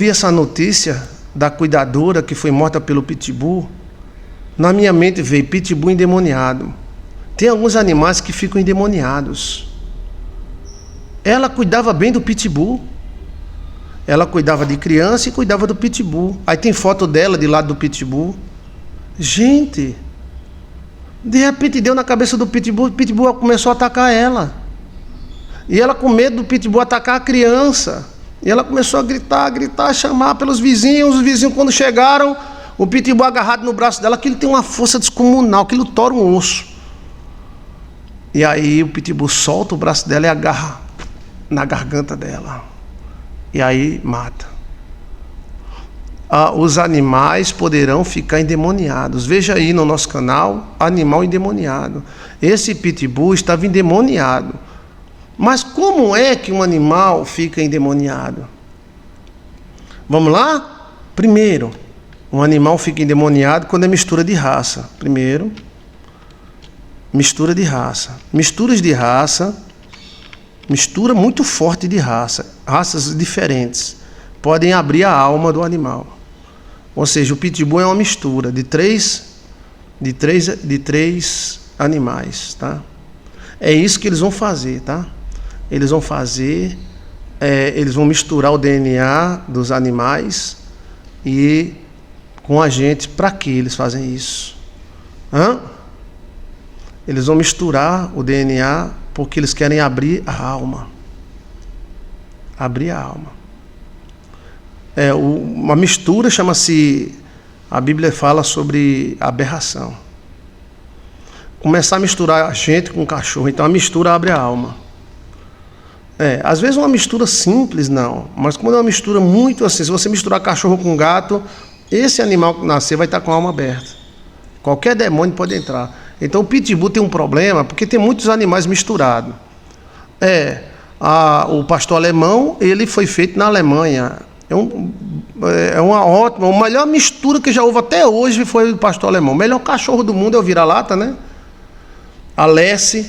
Vi essa notícia da cuidadora que foi morta pelo pitbull. Na minha mente veio pitbull endemoniado. Tem alguns animais que ficam endemoniados. Ela cuidava bem do pitbull. Ela cuidava de criança e cuidava do pitbull. Aí tem foto dela de lado do pitbull. Gente, de repente deu na cabeça do pitbull, o pitbull começou a atacar ela. E ela com medo do pitbull atacar a criança. E ela começou a gritar, chamar pelos vizinhos. Os vizinhos, quando chegaram, o pitbull agarrado no braço dela, aquilo tem uma força descomunal, aquilo tora um osso. E aí o pitbull solta o braço dela e agarra na garganta dela. E aí mata. Os animais poderão ficar endemoniados. Veja aí no nosso canal, animal endemoniado. Esse pitbull estava endemoniado. Mas como é que um animal fica endemoniado? Vamos lá? Primeiro, um animal fica endemoniado quando é mistura de raça. Primeiro, mistura de raça. Misturas de raça, mistura muito forte de raça. Raças diferentes podem abrir a alma do animal. Ou seja, o pitbull é uma mistura de três animais, tá? É isso que eles vão fazer, tá? Eles vão fazer, eles vão misturar o DNA dos animais e com a gente. Para que eles fazem isso? Eles vão misturar o DNA porque eles querem abrir a alma. Abrir a alma. Uma mistura chama-se, a Bíblia fala sobre aberração. Começar a misturar a gente com o cachorro, então a mistura abre a alma. Às vezes uma mistura simples, não. Mas quando é uma mistura muito assim, se você misturar cachorro com gato, esse animal que nascer vai estar com a alma aberta. Qualquer demônio pode entrar. Então o pitbull tem um problema, porque tem muitos animais misturados. O pastor alemão, ele foi feito na Alemanha. Uma ótima, a melhor mistura que já houve até hoje foi o pastor alemão. O melhor cachorro do mundo é o vira-lata, né? A Lessie,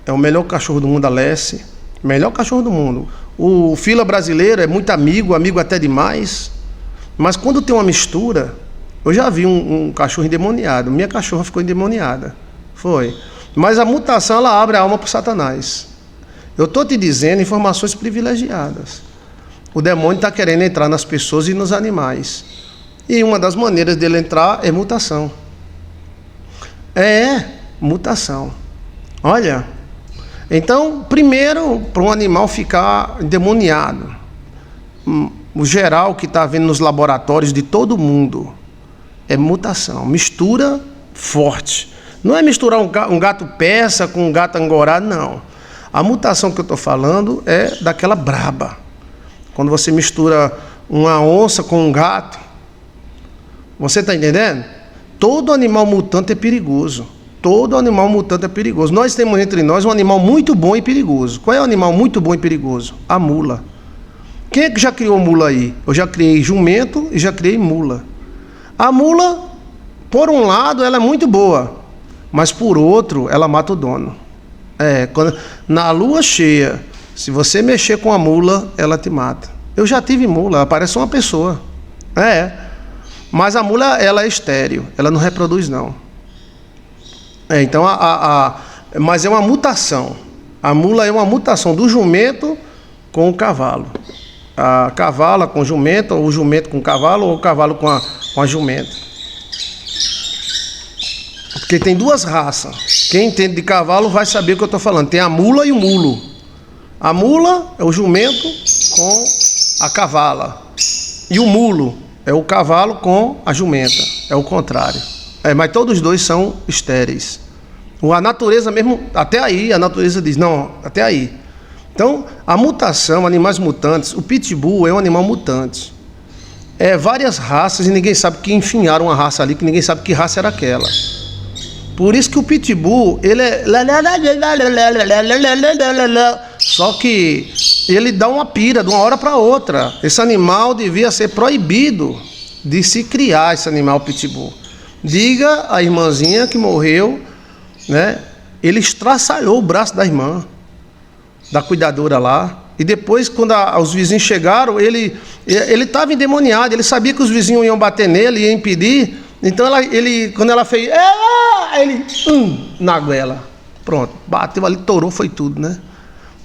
é o melhor cachorro do mundo, a Lessie. Melhor cachorro do mundo. O fila brasileiro é muito amigo até demais. Mas quando tem uma mistura, eu já vi um cachorro endemoniado. Minha cachorra ficou endemoniada. Foi. Mas a mutação, ela abre a alma para o Satanás. Eu estou te dizendo informações privilegiadas. O demônio está querendo entrar nas pessoas e nos animais. E uma das maneiras dele entrar é mutação. Mutação. Olha. Então, primeiro, para um animal ficar endemoniado, o geral que está vendo nos laboratórios de todo mundo é mutação, mistura forte. Não é misturar um gato persa com um gato angorá, não. A mutação que eu estou falando é daquela braba. Quando você mistura uma onça com um gato, você está entendendo? Todo animal mutante é perigoso. Todo animal mutante é perigoso. Nós temos entre nós um animal muito bom e perigoso. Qual é o animal muito bom e perigoso? A mula. Quem é que já criou mula aí? Eu já criei jumento e já criei mula. A mula, por um lado, ela é muito boa, mas por outro, ela mata o dono. Na lua cheia, se você mexer com a mula, ela te mata. Eu já tive mula, ela parece uma pessoa. Mas a mula, ela é estéril, ela não reproduz, não. Então, mas é uma mutação. A mula é uma mutação do jumento com o cavalo. A cavala com o jumento, ou o jumento com o cavalo, ou o cavalo com a jumenta. Porque tem duas raças. Quem entende de cavalo vai saber o que eu estou falando. Tem a mula e o mulo. A mula é o jumento com a cavala. E o mulo é o cavalo com a jumenta. É o contrário. Mas todos os dois são estéreis. A natureza mesmo, até aí, a natureza diz, não, até aí. Então, a mutação, animais mutantes, o pitbull é um animal mutante. Várias raças e ninguém sabe que enfinharam uma raça ali, que ninguém sabe que raça era aquela. Por isso que o pitbull, ele é... Só que ele dá uma pira de uma hora para outra. Esse animal devia ser proibido de se criar, esse animal pitbull. Diga a irmãzinha que morreu, né? Ele estraçalhou o braço da irmã, da cuidadora lá. E depois, quando os vizinhos chegaram, ele estava endemoniado, ele sabia que os vizinhos iam bater nele, iam impedir. Então, quando ela fez, ele, na goela. Pronto, bateu ali, torou, foi tudo, né?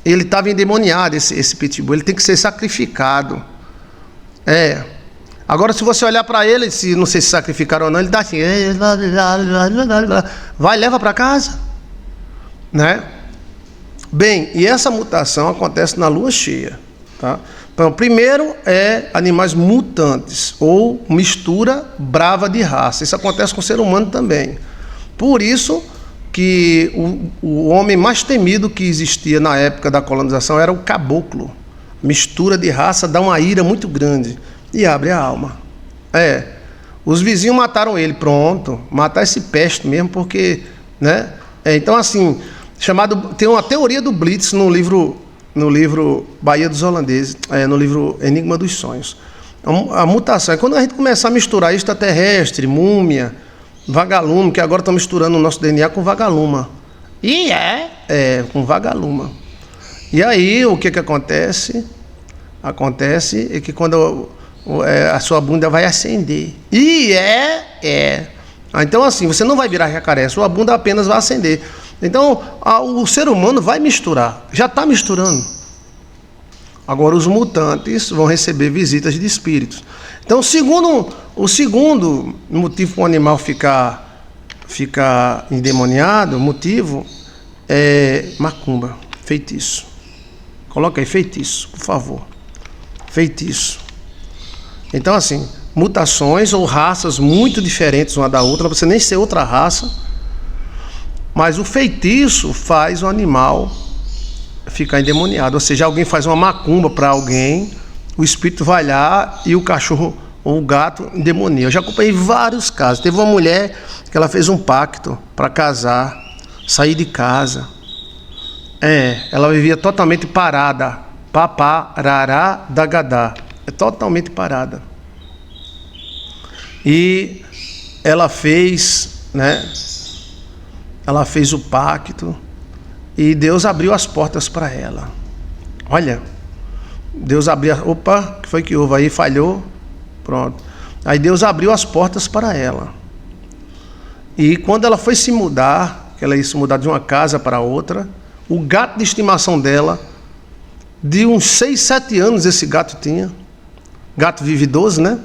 Ele estava endemoniado, esse pitbull, ele tem que ser sacrificado. Agora, se você olhar para ele, não sei se sacrificaram ou não, ele dá assim, vai, leva para casa, né? Bem, e essa mutação acontece na lua cheia, tá? Então, primeiro animais mutantes, ou mistura brava de raça. Isso acontece com o ser humano também. Por isso que o homem mais temido que existia na época da colonização era o caboclo. Mistura de raça dá uma ira muito grande e abre a alma. Os vizinhos mataram ele, pronto, matar esse peste mesmo, porque, né? Então, assim, tem uma teoria do Blitz no livro Bahia dos Holandeses, no livro Enigma dos Sonhos. A mutação é quando a gente começa a misturar extraterrestre, múmia, vagalume, que agora estão misturando o nosso DNA com vagaluma. Com vagaluma. E aí, o que acontece? Acontece que quando a sua bunda vai acender. Então, assim, você não vai virar jacaré, sua bunda apenas vai acender. Então, o ser humano vai misturar, já está misturando. Agora, os mutantes vão receber visitas de espíritos. Então, o segundo motivo para o animal ficar endemoniado, motivo, é macumba, feitiço. Coloca aí, feitiço, por favor. Feitiço. Então, assim, mutações ou raças muito diferentes uma da outra, não precisa nem ser outra raça, mas o feitiço faz o animal ficar endemoniado. Ou seja, alguém faz uma macumba para alguém, o espírito vai lá e o cachorro ou o gato endemonia. Eu já acompanhei vários casos. Teve uma mulher que ela fez um pacto para casar, sair de casa. Ela vivia totalmente parada. Paparará da gadá. Totalmente parada. E ela fez, né? Ela fez o pacto e Deus abriu as portas para ela. Olha, Deus abriu. Opa, o que foi que houve aí? Falhou. Pronto. Aí Deus abriu as portas para ela. E quando ela foi se mudar, que ela ia se mudar de uma casa para outra, o gato de estimação dela, de uns 6, 7 anos esse gato tinha. Gato vive idoso, né?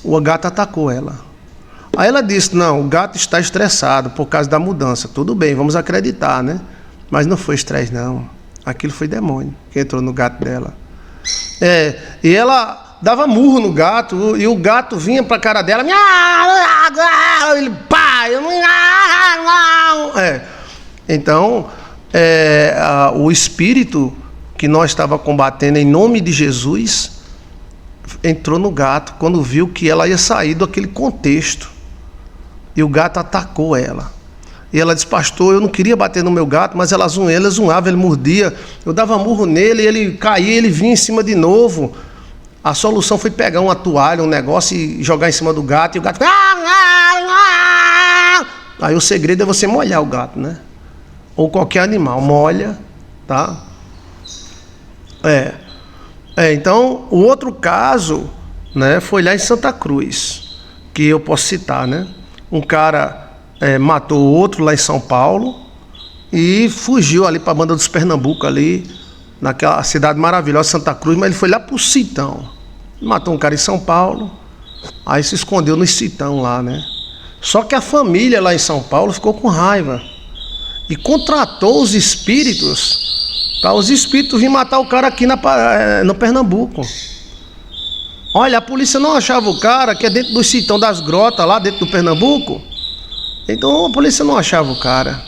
O gato atacou ela. Aí ela disse, não, o gato está estressado por causa da mudança. Tudo bem, vamos acreditar, né? Mas não foi estresse, não. Aquilo foi demônio que entrou no gato dela. E ela dava murro no gato, e o gato vinha para a cara dela. Ele, pai, Então, o espírito que nós estava combatendo em nome de Jesus entrou no gato quando viu que ela ia sair daquele contexto. E o gato atacou ela. E ela disse, pastor, eu não queria bater no meu gato, mas ela zoava, ele mordia. Eu dava murro nele, ele caía, ele vinha em cima de novo. A solução foi pegar uma toalha, um negócio e jogar em cima do gato. E o gato... Aí o segredo é você molhar o gato, né? Ou qualquer animal, molha, tá? Então, o outro caso, né, foi lá em Santa Cruz, que eu posso citar, né? Um cara matou outro lá em São Paulo e fugiu ali para a banda dos Pernambuco, ali, naquela cidade maravilhosa, Santa Cruz, mas ele foi lá para o Sitão. Matou um cara em São Paulo, aí se escondeu no Sitão lá, né? Só que a família lá em São Paulo ficou com raiva e contratou os espíritos para os espíritos virem matar o cara aqui no Pernambuco. Olha, a polícia não achava o cara, que é dentro do Sitão das Grotas, lá dentro do Pernambuco. Então a polícia não achava o cara,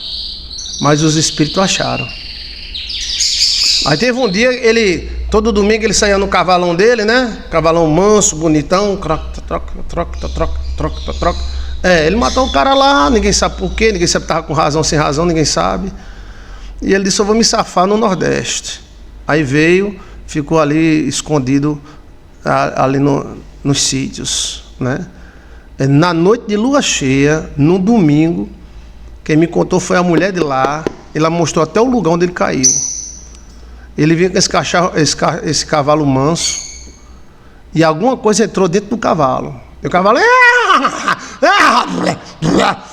mas os espíritos acharam. Aí teve um dia, todo domingo ele saía no cavalão dele, né? Cavalão manso, bonitão, troca. Ele matou o cara lá, ninguém sabe por quê, ninguém sabe se estava com razão, sem razão, ninguém sabe. E ele disse, eu vou me safar no Nordeste. Aí veio, ficou ali escondido, ali nos sítios, né? Na noite de lua cheia, no domingo, quem me contou foi a mulher de lá. Ela mostrou até o lugar onde ele caiu. Ele vinha com esse cavalo manso, e alguma coisa entrou dentro do cavalo. E o cavalo...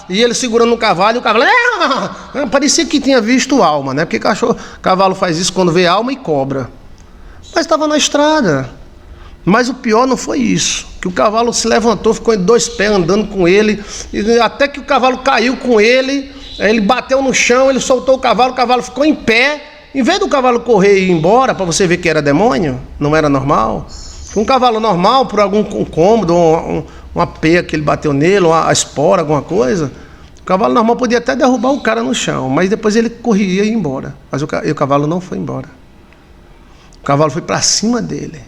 E ele segurando o cavalo, e o cavalo... Parecia que tinha visto alma, né? Porque cavalo faz isso quando vê alma e cobra. Mas estava na estrada. Mas o pior não foi isso, que o cavalo se levantou, ficou em 2 pés andando com ele, e até que o cavalo caiu com ele, ele bateu no chão, ele soltou o cavalo ficou em pé. Em vez do cavalo correr e ir embora, para você ver que era demônio, não era normal. Um cavalo normal, por algum incômodo, uma peia que ele bateu nele, uma espora, alguma coisa, o cavalo normal podia até derrubar o cara no chão, mas depois ele corria e ia embora. Mas o cavalo não foi embora. O cavalo foi para cima dele.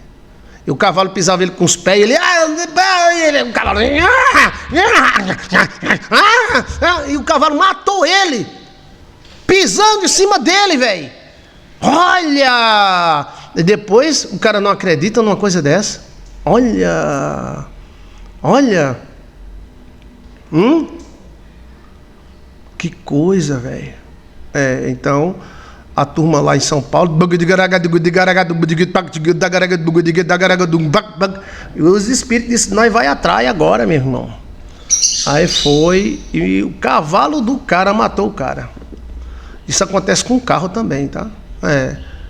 E o cavalo pisava ele com os pés, e o cavalo... E o cavalo matou ele, pisando em cima dele, velho. Olha! E depois o cara não acredita numa coisa dessa. Olha! Que coisa, velho. Então... A turma lá em São Paulo, e os espíritos disseram, nós vai atrás agora, meu irmão. Aí foi, e o cavalo do cara matou o cara. Isso acontece com o carro também, tá?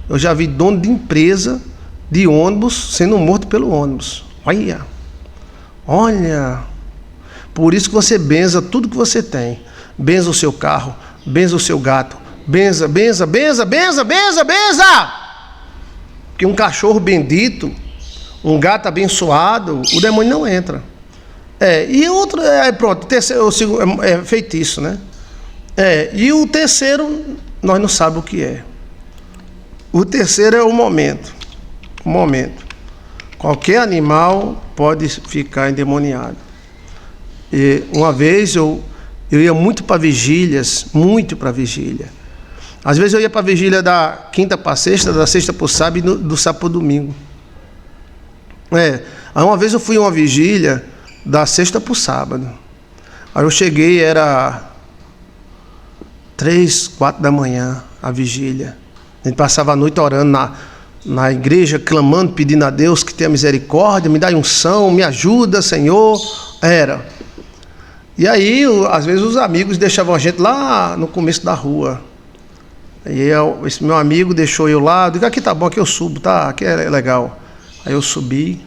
Eu já vi dono de empresa de ônibus sendo morto pelo ônibus. Olha. Por isso que você benza tudo que você tem. Benza o seu carro, benza o seu gato. Benza. Porque um cachorro bendito, um gato abençoado, o demônio não entra. E outro, pronto, o terceiro, é feitiço, né? E o terceiro, nós não sabemos o que é. O terceiro é o momento. Qualquer animal pode ficar endemoniado. E uma vez eu ia muito para vigílias, Às vezes eu ia para a vigília da quinta para sexta, da sexta para o sábado e do sábado para o domingo. Aí uma vez eu fui a uma vigília da sexta para o sábado. Aí eu cheguei, era 3, 4 da manhã, a vigília. A gente passava a noite orando na igreja, clamando, pedindo a Deus que tenha misericórdia, me dá unção, me ajuda, Senhor. E aí, às vezes os amigos deixavam a gente lá no começo da rua. E esse meu amigo deixou eu lá, eu digo, aqui tá bom, aqui eu subo, tá? Aqui é legal. Aí eu subi,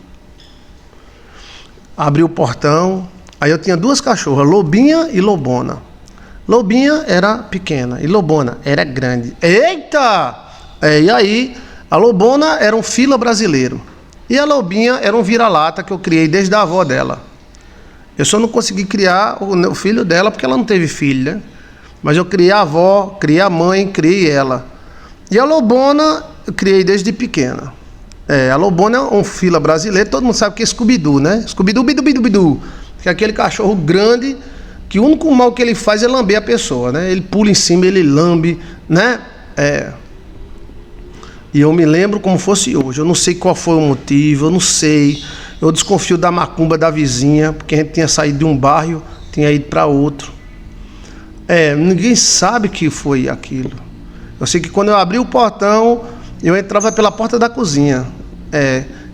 abri o portão, aí eu tinha 2 cachorras, Lobinha e Lobona. Lobinha era pequena e Lobona era grande. Eita! E aí, a Lobona era um fila brasileiro. E a Lobinha era um vira-lata que eu criei desde a avó dela. Eu só não consegui criar o filho dela porque ela não teve filho, né? Mas eu criei a avó, criei a mãe, criei ela. E a Lobona eu criei desde pequena. A Lobona é um fila brasileiro, todo mundo sabe que é Scooby-Doo, né? Scooby-Doo, bidu. Que é aquele cachorro grande, que o único mal que ele faz é lamber a pessoa, né? Ele pula em cima, ele lambe, né? E eu me lembro como fosse hoje. Eu não sei qual foi o motivo, eu não sei. Eu desconfio da macumba da vizinha, porque a gente tinha saído de um bairro, tinha ido para outro. Ninguém sabe que foi aquilo. Eu sei que quando eu abri o portão, eu entrava pela porta da cozinha.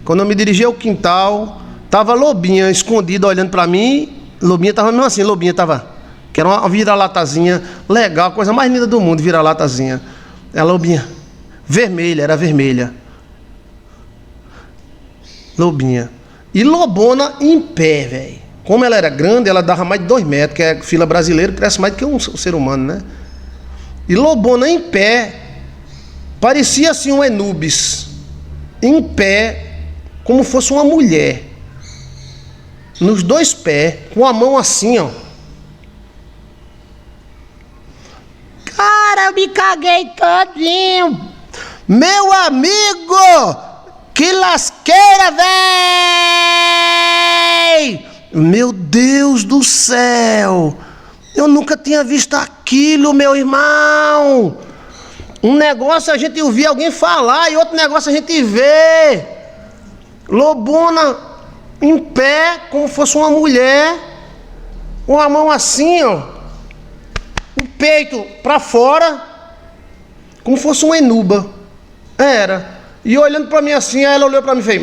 Quando eu me dirigia ao quintal, tava Lobinha escondida olhando para mim. Lobinha tava mesmo assim, Lobinha tava, que era uma vira-latazinha legal, a coisa mais linda do mundo, vira-latazinha. A Lobinha, era vermelha. Lobinha. E Lobona em pé, velho. Como ela era grande, ela dava mais de 2 metros, que é fila brasileiro, cresce mais do que um ser humano, né? E Lobona em pé, parecia assim um Anubis, em pé, como fosse uma mulher, nos 2 pés, com a mão assim, ó. Cara, eu me caguei todinho. Meu amigo, que lasqueira, véi! Meu Deus do céu! Eu nunca tinha visto aquilo, meu irmão! Um negócio a gente ouvir alguém falar e outro negócio a gente vê. Lobona em pé, como fosse uma mulher, com a mão assim, ó, o peito para fora, como fosse uma enuba. Era. E olhando para mim assim, aí ela olhou para mim e fez...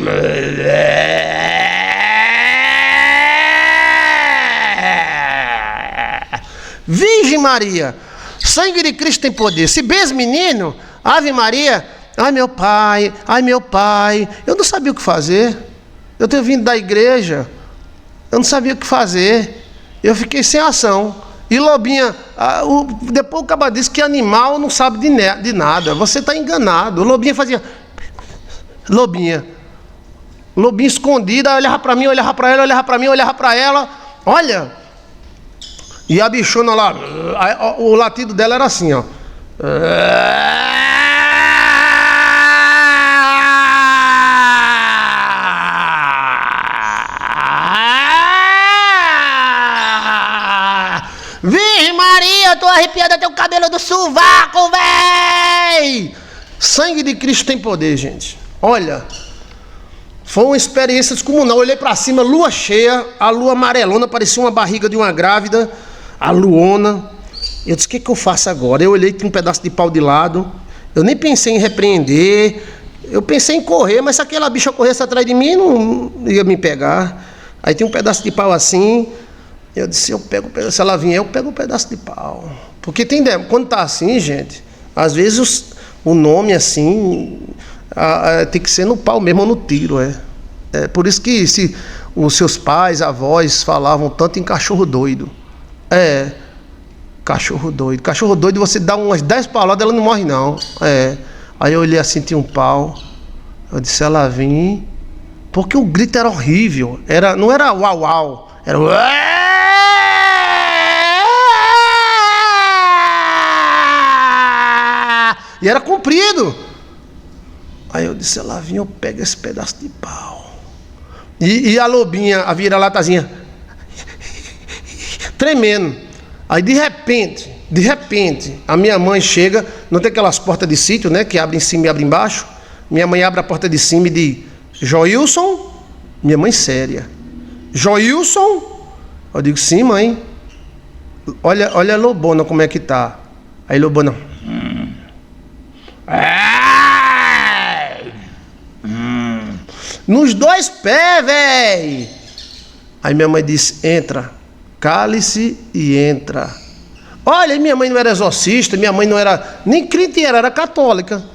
Virgem Maria, sangue de Cristo tem poder. Se bem menino, Ave Maria, ai meu pai, eu não sabia o que fazer. Eu tenho vindo da igreja, eu não sabia o que fazer. Eu fiquei sem ação. E Lobinha, depois o caba disse que animal não sabe de nada. Você está enganado. O Lobinha fazia... Lobinha escondida, olhava para mim, olhava para ela, olhava para mim, olhava para ela. Olha... E a bichona lá, o latido dela era assim, ó. Virgem Maria, eu tô arrepiando até o cabelo do sovaco, véi! Sangue de Cristo tem poder, gente. Olha, foi uma experiência descomunal. Eu olhei pra cima, lua cheia, a lua amarelona, parecia uma barriga de uma grávida. A luona, eu disse, o que eu faço agora? Eu olhei, tinha um pedaço de pau de lado, eu nem pensei em repreender, eu pensei em correr, mas se aquela bicha corresse atrás de mim, não ia me pegar. Aí tinha um pedaço de pau assim, eu disse, se ela vier, eu pego um pedaço de pau. Porque quando tá assim, gente, às vezes o nome assim, tem que ser no pau mesmo ou no tiro, é por isso que se os seus pais, avós falavam tanto em cachorro doido. Cachorro doido. Cachorro doido, você dá umas 10 pauladas, ela não morre não. Aí eu olhei assim, tinha um pau. Eu disse, ela vem. Porque o grito era horrível. Não era uau uau. Era e era comprido. Aí eu disse, ela vem, eu pego esse pedaço de pau. E a lobinha, a vira-latazinha, tremendo. Aí de repente, a minha mãe chega, não tem aquelas portas de sítio, né, que abre em cima e abre embaixo. Minha mãe abre a porta de cima e diz, Joilson, minha mãe séria, Joilson, eu digo, sim mãe, olha a Lobona como é que tá. Aí Lobona, nos 2 pés, véi. Aí minha mãe disse, entra, cale-se e entra. Olha, minha mãe não era exorcista, minha mãe não era nem crente, era católica.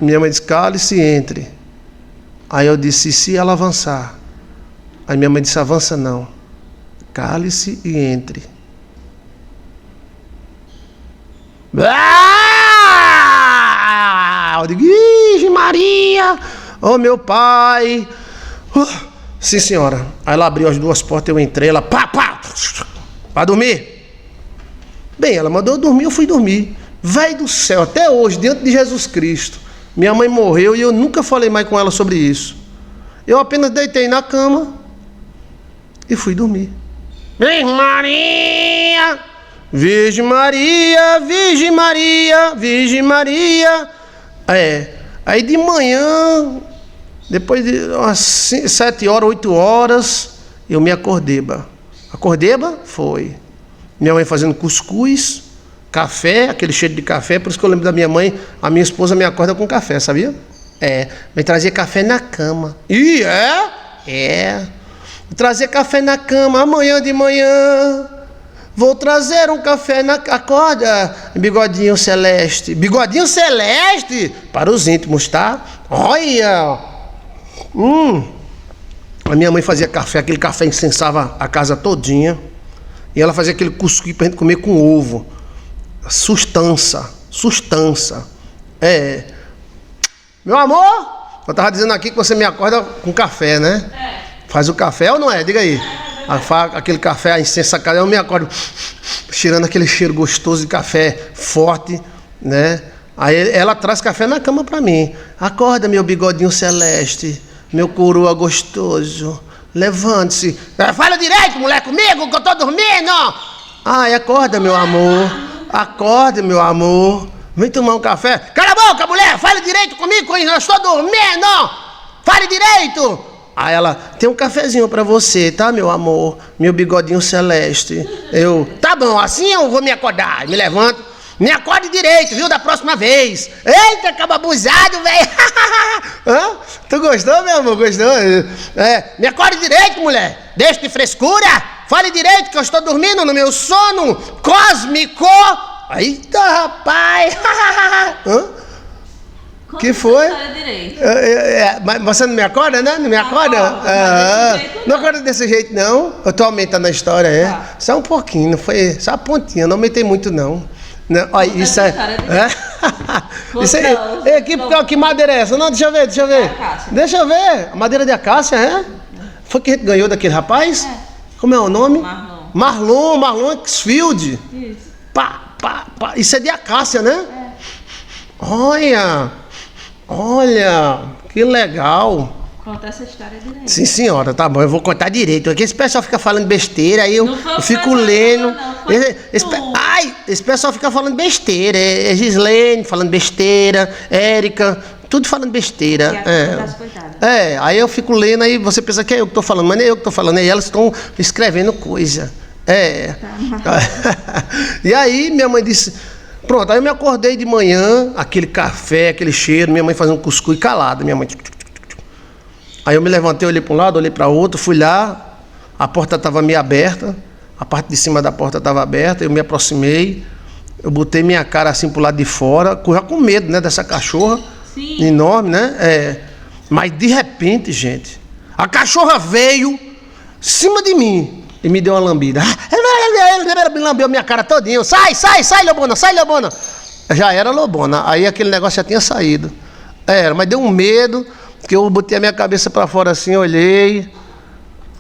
Minha mãe disse, cale-se e entre. Aí eu disse, e se ela avançar? Aí minha mãe disse, avança não, cale-se e entre. Eu digo, Virgem Maria, oh meu pai. Sim senhora. Aí ela abriu as 2 portas, eu entrei, ela para dormir. Bem, ela mandou eu dormir, eu fui dormir. Véi do céu, até hoje, diante de Jesus Cristo, minha mãe morreu e eu nunca falei mais com ela sobre isso. Eu apenas deitei na cama e fui dormir. Virgem Maria, Virgem Maria, Virgem Maria, Virgem Maria. Aí de manhã, depois de umas 7 horas, 8 horas, eu me acordeba. Acordeba? Foi. Minha mãe fazendo cuscuz, café, aquele cheiro de café, por isso que eu lembro da minha mãe, a minha esposa me acorda com café, sabia? Me trazia café na cama. E trazia café na cama, amanhã de manhã, vou trazer um café na... Acorda, bigodinho celeste. Bigodinho celeste? Para os íntimos, tá? Olha! A minha mãe fazia café, aquele café incensava a casa todinha. E ela fazia aquele cuscuz pra gente comer com ovo. Sustância. Meu amor, eu tava dizendo aqui que você me acorda com café, né? Faz o café ou não é? Diga aí. Aquele café, a incensa, eu me acordo cheirando aquele cheiro gostoso de café forte, né? Aí ela traz café na cama pra mim. Acorda, meu bigodinho celeste, meu coroa gostoso. Levante-se. Fala direito, mulher, comigo, que eu tô dormindo. Acorda, meu amor. Acorda, meu amor. Vem tomar um café. Cala a boca, mulher. Fale direito comigo, eu estou dormindo. Fale direito. Aí ela, tem um cafezinho pra você, tá, meu amor? Meu bigodinho celeste. Tá bom, assim eu vou me acordar. Me levanto. Me acorde direito, viu? Da próxima vez. Eita, acaba abusado, velho. Tu gostou, meu amor? Gostou? Me acorde direito, mulher. Deixa de frescura. Fale direito que eu estou dormindo no meu sono cósmico. Eita, rapaz. Que foi? Mas você não me acorda, né? Não me acorda? Não acorda desse jeito, não. Eu tô aumentando a história, Só um pouquinho, não foi? Só a pontinha, não aumentei muito, não. Não, olha, isso é. Isso é. Que madeira é essa? Não, deixa eu ver. Deixa eu ver. A madeira de acácia, é? Foi que a gente ganhou daquele rapaz? Como é o nome? Marlon Xfield. Isso. Pá. Isso é de acácia, né? Olha, que legal. Conta essa história direito. Sim, senhora, tá bom, eu vou contar direito. Aqui esse pessoal fica falando besteira, aí eu fico lendo. Esse pessoal fica falando besteira. É Gislene falando besteira, Érica, tudo falando besteira. Aí eu fico lendo, aí você pensa que é eu que tô falando, mas não é eu que tô falando, aí elas estão escrevendo coisa. E aí minha mãe disse. Pronto, aí eu me acordei de manhã, aquele café, aquele cheiro, minha mãe fazendo cuscuz calada, minha mãe. Aí eu me levantei, olhei para um lado, olhei para outro, fui lá, a porta estava meio aberta, a parte de cima da porta estava aberta, eu me aproximei, eu botei minha cara assim pro lado de fora, com medo, né, dessa cachorra. Sim. Enorme, né? Mas de repente, gente, a cachorra veio em cima de mim e me deu uma lambida. Me lambeu minha cara todinha. Sai, Lobona, sai, Lobona. Já era Lobona. Aí aquele negócio já tinha saído. Mas deu um medo, que eu botei a minha cabeça para fora assim, olhei.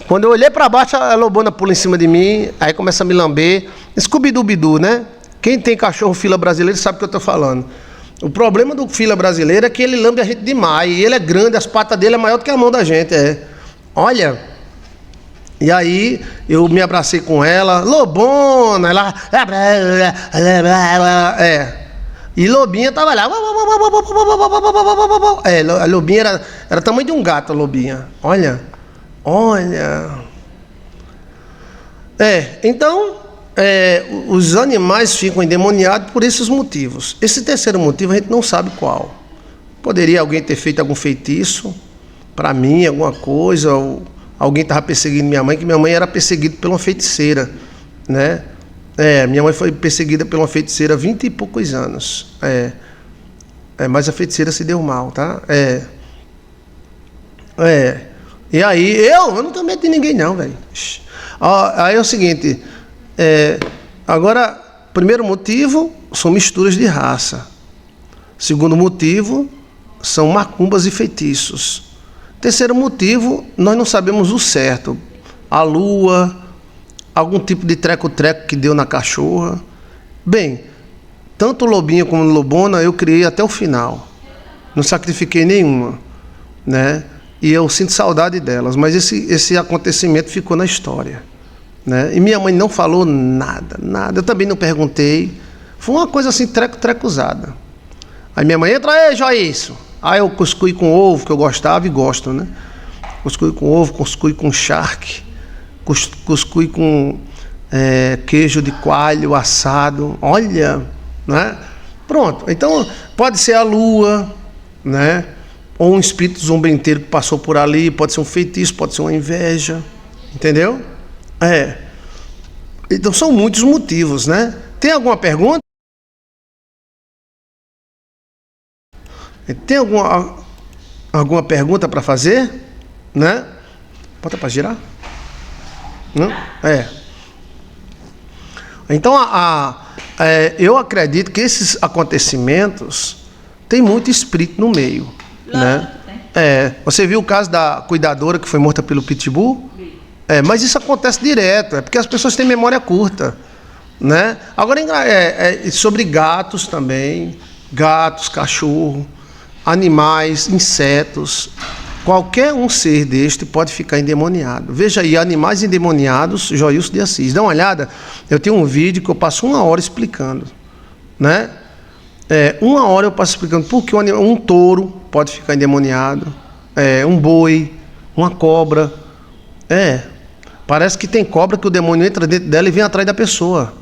Quando eu olhei para baixo, a Lobona pula em cima de mim, aí começa a me lamber. Scooby-Doo, né? Quem tem cachorro fila brasileiro sabe o que eu tô falando. O problema do fila brasileiro é que ele lambe a gente demais. E ele é grande, as patas dele é maior do que a mão da gente. Olha... E aí eu me abracei com ela, Lobona, ela... E Lobinha tava lá. A Lobinha era o tamanho de um gato, a Lobinha. Olha. Então, os animais ficam endemoniados por esses motivos. Esse terceiro motivo a gente não sabe qual. Poderia alguém ter feito algum feitiço para mim, alguma coisa, ou alguém estava perseguindo minha mãe, que minha mãe era perseguida por uma feiticeira, né? Minha mãe foi perseguida por uma feiticeira há 20 e poucos anos. Mas a feiticeira se deu mal, tá? E aí, eu não tenho medo de ninguém não, velho. Aí é o seguinte, agora, primeiro motivo, são misturas de raça. Segundo motivo, são macumbas e feitiços. Terceiro motivo, nós não sabemos o certo. A lua, algum tipo de treco-treco que deu na cachorra. Bem, tanto Lobinha como Lobona eu criei até o final. Não sacrifiquei nenhuma, né? E eu sinto saudade delas, mas esse acontecimento ficou na história, né? E minha mãe não falou nada. Eu também não perguntei. Foi uma coisa assim, treco-trecuzada. Aí minha mãe, entra aí, Joício. Aí eu cuscuz com ovo, que eu gostava e gosto, né? Cuscuz com ovo, cuscuz com charque, cuscuz com queijo de coalho assado. Olha, né? Pronto. Então, pode ser a lua, né? Ou um espírito zombenteiro que passou por ali, pode ser um feitiço, pode ser uma inveja. Entendeu? Então, são muitos motivos, né? Tem alguma pergunta? Tem alguma pergunta para fazer? Né? Bota para girar? Não? Então, eu acredito que esses acontecimentos tem muito espírito no meio. Né? Você viu o caso da cuidadora que foi morta pelo pitbull? Mas isso acontece direto, porque as pessoas têm memória curta. Né? Agora, sobre gatos também, gatos, cachorro, animais, insetos, qualquer um ser deste pode ficar endemoniado. Veja aí, animais endemoniados, Joilson de Assis. Dá uma olhada, eu tenho um vídeo que eu passo 1 hora explicando, né? 1 hora eu passo explicando por que um touro pode ficar endemoniado, um boi, uma cobra. Parece que tem cobra que o demônio entra dentro dela e vem atrás da pessoa.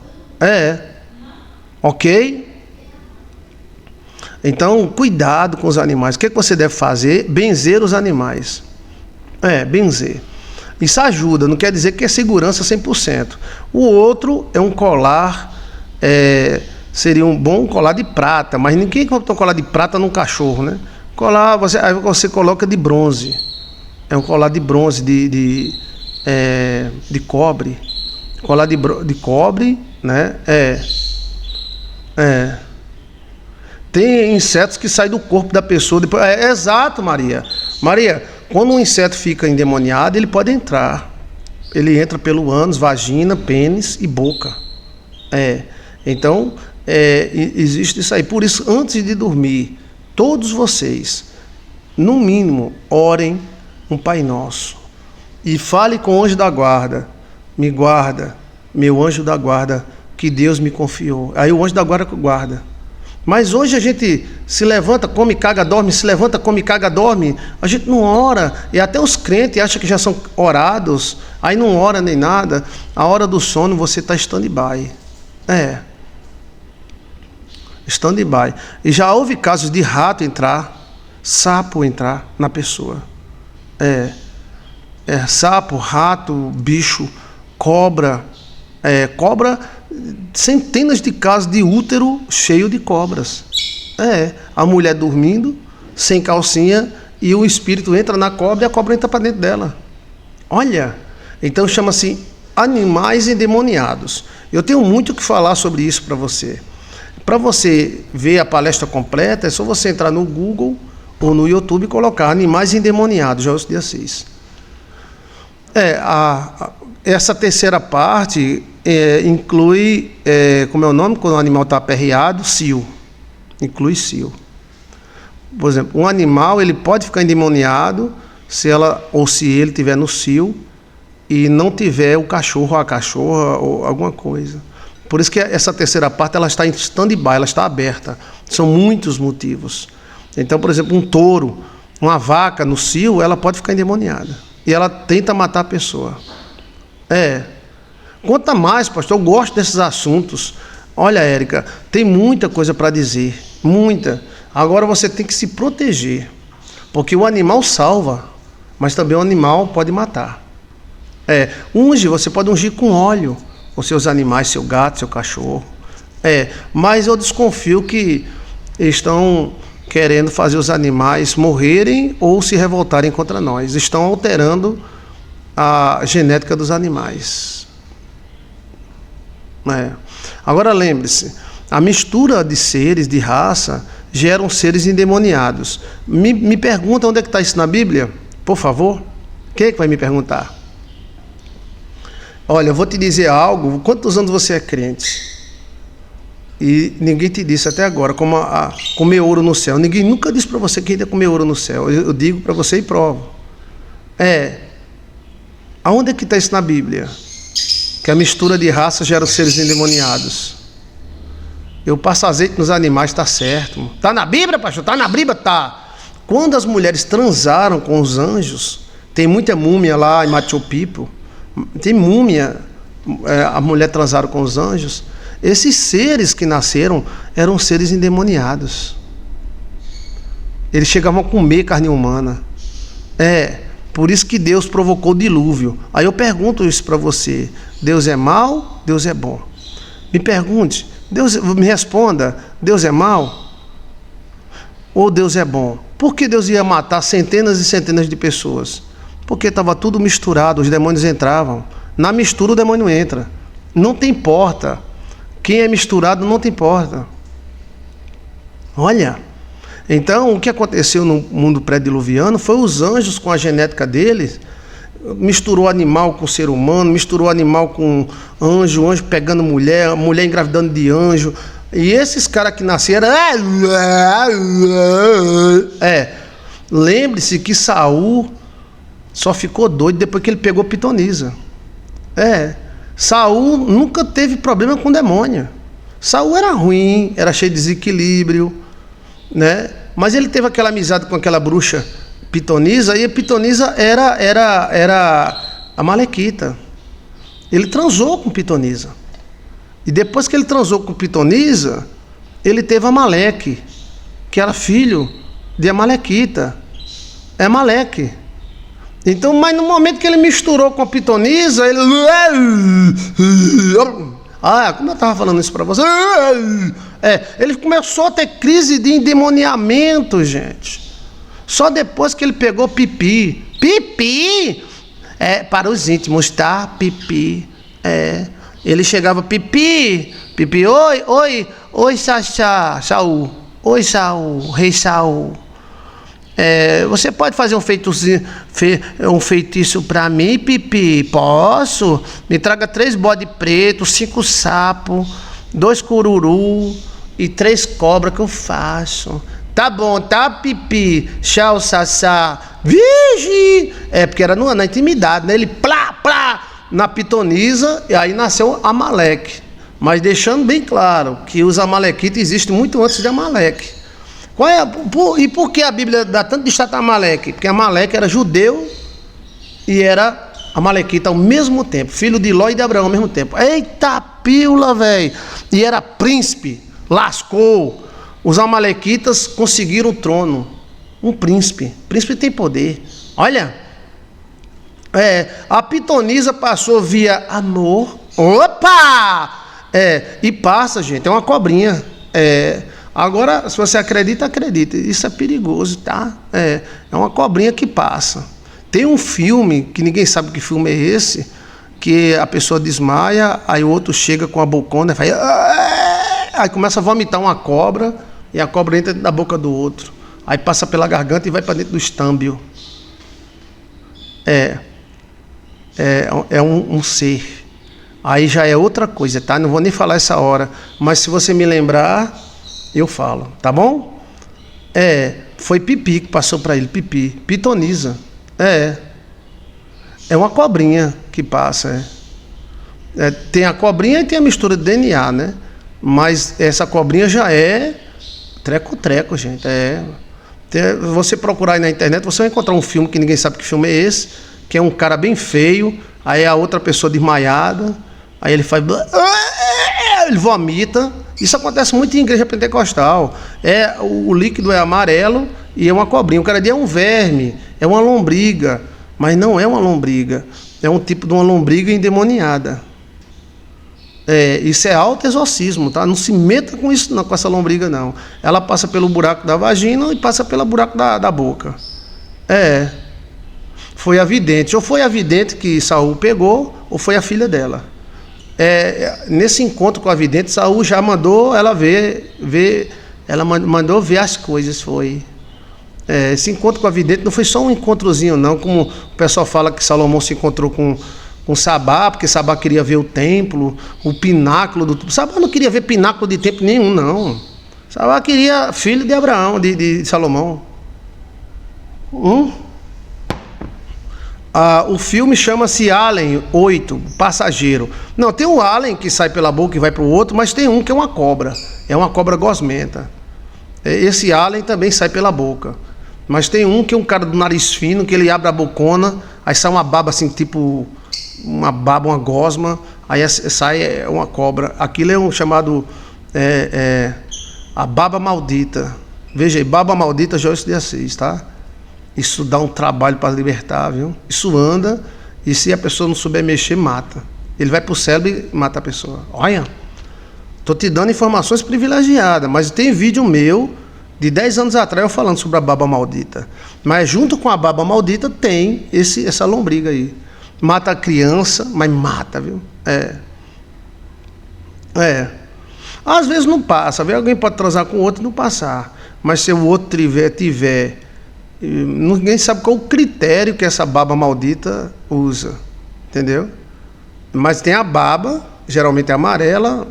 Ok? Então, cuidado com os animais. O que você deve fazer? Benzer os animais. Benzer. Isso ajuda, não quer dizer que é segurança 100%. O outro é um colar, seria um bom colar de prata, mas ninguém compra um colar de prata num cachorro, né? Colar, aí você coloca de bronze. É um colar de bronze, de cobre. Colar de cobre, né? Tem insetos que saem do corpo da pessoa depois. Exato, Maria. Maria, quando um inseto fica endemoniado, ele pode entrar. Ele entra pelo ânus, vagina, pênis e boca. Então, existe isso aí. Por isso, antes de dormir, todos vocês, no mínimo, orem um Pai Nosso. E fale com o anjo da guarda. Me guarda, meu anjo da guarda, que Deus me confiou. Aí o anjo da guarda guarda. Mas hoje a gente se levanta, come, caga, dorme, se levanta, come, caga, dorme. A gente não ora. E até os crentes acham que já são orados. Aí não ora nem nada. A hora do sono você está stand-by. Stand-by. E já houve casos de rato entrar, sapo entrar na pessoa. Sapo, rato, bicho, cobra. Cobra, centenas de casos de útero cheio de cobras. A mulher dormindo, sem calcinha, e o espírito entra na cobra e a cobra entra para dentro dela. Olha, então chama-se animais endemoniados. Eu tenho muito o que falar sobre isso para você. Para você ver a palestra completa, é só você entrar no Google ou no YouTube e colocar animais endemoniados, Joelson de Assis. Essa terceira parte inclui, como é o nome, quando o animal está aperreado? Cio. Inclui cio. Por exemplo, um animal ele pode ficar endemoniado se ele estiver no cio e não tiver o cachorro ou a cachorra ou alguma coisa. Por isso que essa terceira parte ela está em stand-by, ela está aberta. São muitos motivos. Então, por exemplo, um touro, uma vaca no cio, ela pode ficar endemoniada. E ela tenta matar a pessoa. Conta mais, pastor, eu gosto desses assuntos. Olha, Érica, tem muita coisa para dizer. Muita. Agora você tem que se proteger. Porque o animal salva, mas também o animal pode matar. Você pode ungir com óleo os seus animais, seu gato, seu cachorro. Mas eu desconfio que estão querendo fazer os animais morrerem ou se revoltarem contra nós. Estão alterando a genética dos animais. Agora lembre-se, a mistura de seres, de raça, geram seres endemoniados. Me pergunta onde é que está isso na Bíblia? Por favor. Quem é que vai me perguntar? Olha, eu vou te dizer algo. Quantos anos você é crente? E ninguém te disse até agora como comer ouro no céu. Ninguém nunca disse para você que ia comer ouro no céu. Eu digo para você e provo. Aonde é que está isso na Bíblia? Que a mistura de raça gera os seres endemoniados. Eu passo azeite nos animais, está certo. Está na Bíblia, pastor? Está na Bíblia? Está. Quando as mulheres transaram com os anjos, tem muita múmia lá em Machu Picchu. Tem múmia, a mulher transaram com os anjos. Esses seres que nasceram eram seres endemoniados. Eles chegavam a comer carne humana. Por isso que Deus provocou o dilúvio. Aí eu pergunto isso para você. Deus é mau? Deus é bom? Me pergunte. Me responda. Deus é mau? Ou Deus é bom? Por que Deus ia matar centenas e centenas de pessoas? Porque estava tudo misturado, os demônios entravam. Na mistura o demônio entra. Não tem porta. Quem é misturado não tem porta. Olha. Então, o que aconteceu no mundo pré-diluviano foi os anjos com a genética deles, misturou animal com ser humano, misturou animal com anjo, anjo pegando mulher, mulher engravidando de anjo. E esses caras que nasceram... Lembre-se que Saul só ficou doido depois que ele pegou pitonisa. Saul nunca teve problema com demônio. Saul era ruim, era cheio de desequilíbrio, né? Mas ele teve aquela amizade com aquela bruxa pitonisa, e a pitonisa era a Malequita. Ele transou com pitonisa. E depois que ele transou com Pitonisa, ele teve Amaleque, que era filho de Amalequita. É Amaleque. Então, mas no momento que ele misturou com a Pitonisa, ele... como eu estava falando isso para você... ele começou a ter crise de endemoniamento, gente. Só depois que ele pegou Pipi. Pipi! Para os íntimos, tá? Pipi. Ele chegava, Pipi, oi, Saul. Oi, Saul, rei Saul. Você pode fazer um feitiço para mim, Pipi? Posso? Me traga 3 bode preto, 5 sapos, 2 cururu e 3 cobras que eu faço. Tá bom, tá, Pipi? Tchau, Sassá. Vigi! Porque era na intimidade, né? Ele plá, na Pitonisa, e aí nasceu Amaleque. Mas deixando bem claro que os amalequitas existem muito antes de Amaleque. E por que a Bíblia dá tanto destaque a Amaleque? Porque Amaleque era judeu e era amalequita ao mesmo tempo, filho de Ló e de Abraão ao mesmo tempo. Eita pílula, velho! E era príncipe, lascou. Os amalequitas conseguiram o trono. Um príncipe. Príncipe tem poder. Olha. A Pitonisa passou via amor. Opa! E passa, gente. É uma cobrinha. Agora, se você acredita, acredita. Isso é perigoso, tá? É uma cobrinha que passa. Tem um filme, que ninguém sabe que filme é esse, que a pessoa desmaia, aí o outro chega com a bocona e faz... Aí começa a vomitar uma cobra, e a cobra entra na boca do outro. Aí passa pela garganta e vai para dentro do estâmbio. É um ser. Aí já é outra coisa, tá? Não vou nem falar essa hora. Mas se você me lembrar, eu falo, tá bom? Foi Pipi que passou para ele, Pipi. Pitonisa. É uma cobrinha que passa. Tem a cobrinha e tem a mistura de DNA, né? Mas essa cobrinha já é treco, gente. Você procurar aí na internet, você vai encontrar um filme que ninguém sabe que filme é esse, que é um cara bem feio, aí a outra pessoa desmaiada, aí ele faz... Ele vomita. Isso acontece muito em igreja pentecostal. O líquido é amarelo e é uma cobrinha. O cara diz, é um verme, é uma lombriga, mas não é uma lombriga. É um tipo de uma lombriga endemoniada. Isso é autoexorcismo, tá? Não se meta com isso, não, com essa lombriga, não. Ela passa pelo buraco da vagina e passa pelo buraco da boca. Foi a vidente. Ou foi a vidente que Saul pegou, ou foi a filha dela. Nesse encontro com a vidente, Saul já mandou ela ver, ela mandou ver as coisas, foi. Esse encontro com a vidente não foi só um encontrozinho, não, como o pessoal fala que Salomão se encontrou com Sabá, porque Sabá queria ver o templo, o pináculo do templo. Sabá não queria ver pináculo de templo nenhum, não. Sabá queria filho de Abraão, de Salomão. O filme chama-se Alien 8, Passageiro. Não, tem um alien que sai pela boca e vai para o outro, mas tem um que é uma cobra. É uma cobra gosmenta. Esse alien também sai pela boca. Mas tem um que é um cara do nariz fino, que ele abre a bocona, aí sai uma baba assim, tipo... uma baba, uma gosma, aí sai uma cobra. Aquilo é um chamado a baba maldita. Veja aí, baba maldita, Joyce de Assis, tá? Isso dá um trabalho para libertar, viu? Isso anda, e se a pessoa não souber mexer, mata. Ele vai pro cérebro e mata a pessoa. Olha, tô te dando informações privilegiadas, mas tem vídeo meu de 10 anos atrás eu falando sobre a baba maldita. Mas junto com a baba maldita tem essa lombriga aí. Mata a criança, mas mata, viu? Às vezes não passa, viu? Alguém pode transar com o outro e não passar. Mas se o outro tiver, ninguém sabe qual o critério que essa baba maldita usa. Entendeu? Mas tem a baba, geralmente é amarela,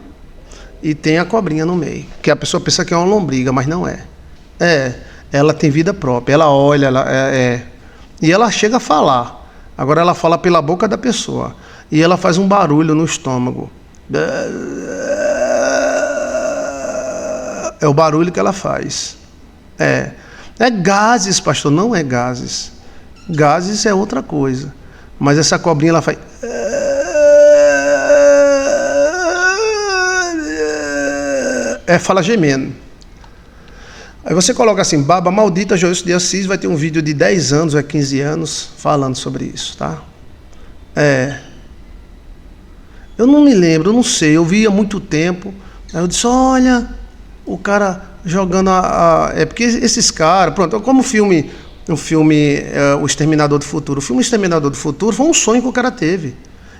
e tem a cobrinha no meio. Que a pessoa pensa que é uma lombriga, mas não é. Ela tem vida própria, ela olha, e ela chega a falar. Agora ela fala pela boca da pessoa. E ela faz um barulho no estômago. É o barulho que ela faz. É gases, pastor. Não é gases. Gases é outra coisa. Mas essa cobrinha ela faz... fala gemendo. Aí você coloca assim, Baba Maldita Joilson de Assis, vai ter um vídeo de 10 anos ou 15 anos falando sobre isso, tá? Eu não me lembro, eu não sei, eu vi há muito tempo. Aí eu disse, olha, o cara jogando porque esses caras, pronto, como o filme O Exterminador do Futuro. O filme Exterminador do Futuro foi um sonho que o cara teve.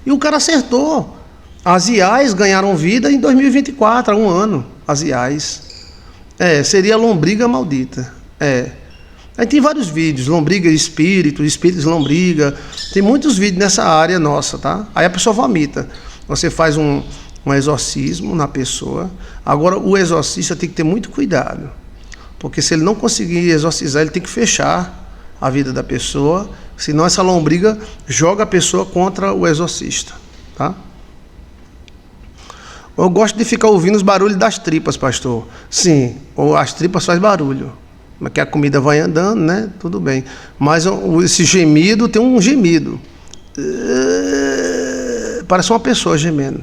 E o cara acertou. As IAs ganharam vida em 2024, há um ano. As IAs. Seria lombriga maldita. Aí tem vários vídeos, lombriga espíritos lombriga. Tem muitos vídeos nessa área nossa, tá? Aí a pessoa vomita. Você faz um exorcismo na pessoa. Agora, o exorcista tem que ter muito cuidado. Porque se ele não conseguir exorcizar, ele tem que fechar a vida da pessoa. Senão essa lombriga joga a pessoa contra o exorcista, tá? Eu gosto de ficar ouvindo os barulhos das tripas, pastor. Sim, as tripas fazem barulho. Mas que a comida vai andando, né? Tudo bem. Mas esse gemido tem um gemido. Parece uma pessoa gemendo.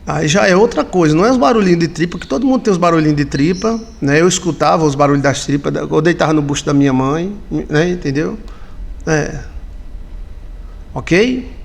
Aí já é outra coisa. Não é os barulhinhos de tripa, que todo mundo tem os barulhinhos de tripa, né? Eu escutava os barulhos das tripas. Eu deitava no busto da minha mãe, né? Entendeu? Ok?